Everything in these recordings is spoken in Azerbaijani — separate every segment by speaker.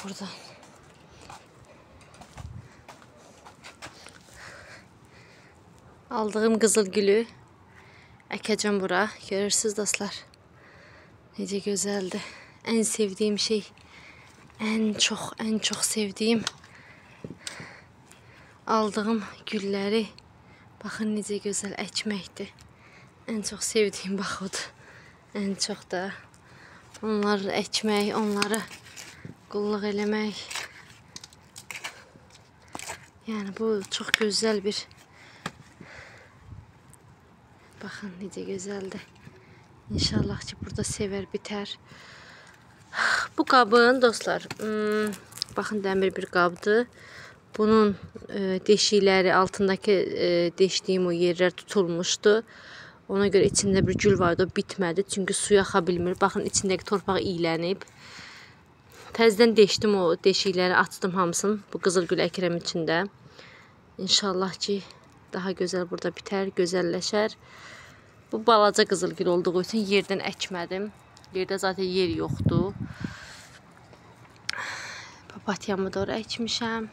Speaker 1: buradan. Aldığım qızıl gülü əkəcəm bura. Görürsünüz dostlar. Necə gözəldir. Ən sevdiyim şey, ən çox sevdiyim aldığım gülləri. Baxın necə gözəl əkməkdir. Ən çox sevdiyim bax odur. Ən çox da onları əkmək, onları qulluq eləmək. Yəni bu çox gözəl bir. Baxın necə gözəldir. İnşallah ki burada sevər bitər. Bu qabın dostlar, baxın dəmir bir qabdır. Bunun deşikləri, altındakı deşdiyim o yerlər tutulmuşdu. Ona görə içində bir gül vardı, o bitmədi. Çünki suya axa bilmir. Baxın içindəki torpaq iylənib. Təzədən deşdim o deşikləri, açdım hamısını. Bu qızıl gül əkirəm içində. İnşallah ki daha gözəl burada bitər, gözəlləşər. Bu balaca qızıl gül olduğu üçün yerdən əkmədim. Yerdə zaten yer yoxdur. Papatyamı da oraya əkmişəm.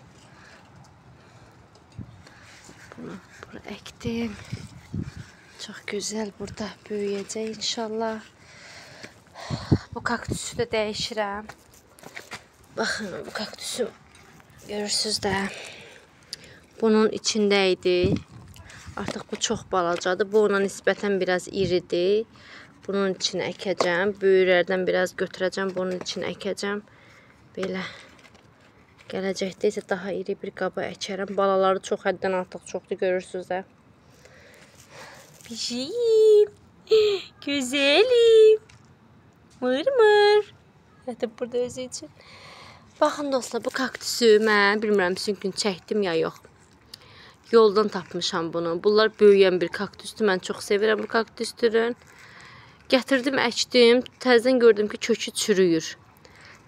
Speaker 1: Bunu bura əkdim. Çox gözəl burada böyüyəcək inşallah. Bu kaktüsü də dəyişirəm. Baxın bu kaktüsü görürsünüz də. Bunun içində idi. Artıq bu çox balacadır. Bu ona nisbətən biraz iridir. Bunun içine əkəcəm. Böyüklərdən biraz götürəcəm. Bunun içine əkəcəm. Belə. Gələcəkdə isə daha iri bir qaba əkərəm. Balaları çox həddən artıq çoxdur. Görürsünüz də. Pişiyim. Güzelim. Mır. Yatıb burada özü üçün. Baxın dostlar, bu kaktüsü mən bilmirəm sizin gün çəkdim ya yox. Yoldan tapmışam bunu. Bunlar böyüyən bir kaktüsdür. Mən çox sevirəm bu kaktüsdürün. Gətirdim, əkdim. Təzədən gördüm ki, kökü çürüyür.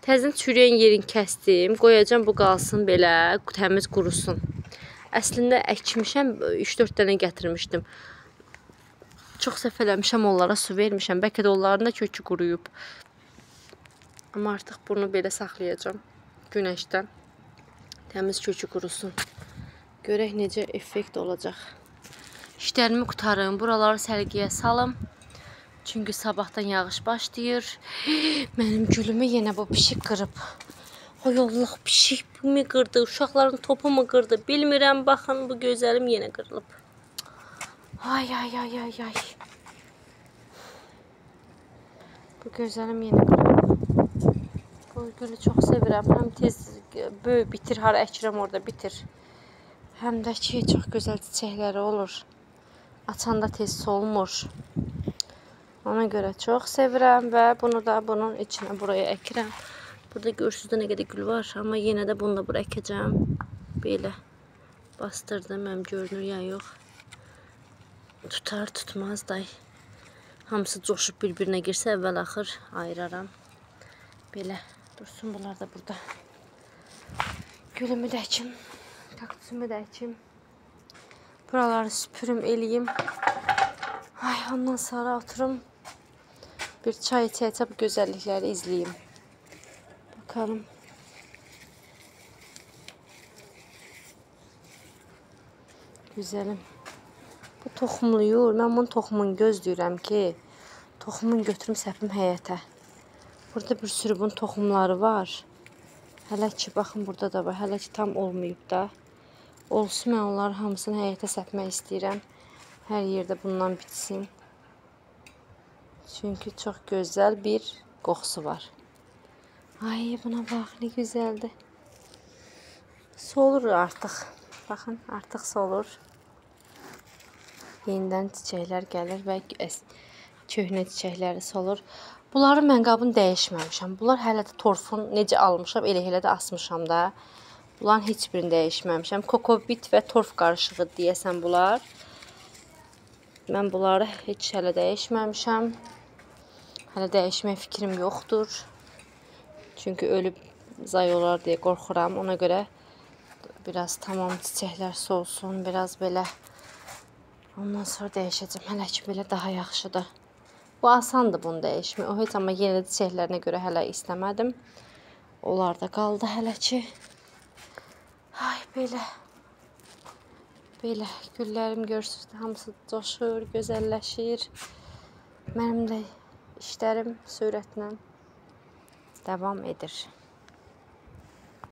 Speaker 1: Təzədən çürüyən yerini kəsdim. Qoyacam, bu qalsın belə, təmiz qurusun. Əslində əkmişəm, 3-4 dənə gətirmişdim. Çox səhv eləmişəm, onlara su vermişəm. Bəlkə də onların da kökü quruyub. Amma artıq bunu belə saxlayacam günəşdən. Təmiz kökü qurusun. Görək necə effekt olacaq. İşlərimi qutarım, buraları sərgiyə salım. Çünki sabahdan yağış başlayır. Mənim gülümü yenə bu pişik qırıb. Ay Allah, pişik mi qırdı, uşaqların topu mu qırdı bilmirəm. Baxın, bu gözəlim yenə qırılıb. Ay. Bu gözəlim yenə qırılıb. Bu gülü çox sevirəm. Həm tez böyük bitir, hara əkirəm orada bitir. Həm də ki, çox gözəl çiçəkləri olur. Açanda tez solmur. Ona görə çox sevirəm və bunu da bunun içine buraya əkirəm. Burada görürsünüz nə qədər gül var, amma yenə də bunu da buraya əkəcəm. Belə bastırdım, həm görünür ya yox. Tutar, tutmaz day. Hamısı coşub bir-birinə girsə əvvəl-axır ayıraram. Belə dursun, bunlar da burada. Gülümü də əkim. Kaktüsümü də əkim. Buraları süpürüm, eləyim. Ay, ondan sonra oturum. Bir çay içəcəm, bu gözəllikləri izləyim. Bakalım. Güzelim. Bu toxumluyur. Mən bunun toxumunu gözləyirəm ki, toxumunu götürüm səpim həyətə. Burada bir sürü bunun toxumları var. Hələ ki, baxın burada da var. Hələ ki, tam olmayıb da. Olsun, mən onları hamısını həyətə səpmək istəyirəm. Hər yerdə bundan bitsin. Çünki çox gözəl bir qoxusu var. Ay, buna bax, nə gözəldir. Solur artıq. Baxın, artıq solur. Yenidən çiçəklər gəlir və köhnə çiçəkləri solur. Bunları mən qabını dəyişməmişəm. Bunlar hələ də torfun necə almışam, elə də asmışam da. Bunların heç birini dəyişməmişəm. Kokobit və torf qarışığı deyəsən bunlar. Mən bunları heç hələ dəyişməmişəm. Hələ dəyişmək fikrim yoxdur. Çünki ölüb zay olar deyə qorxuram. Ona görə biraz tamam çiçəklər solsun, biraz belə. Ondan sonra dəyişəcəm. Hələ ki belə daha yaxşıdır. Bu asandır bunu dəyişmək. O heç amma yenə də çiçəklərinə görə hələ istəmədim. Onlar da qaldı hələ ki. Ay belə. Belə güllərim görürsünüz, hamısı coşur, gözəlləşir. Mənim də işlərim sürətlə davam edir.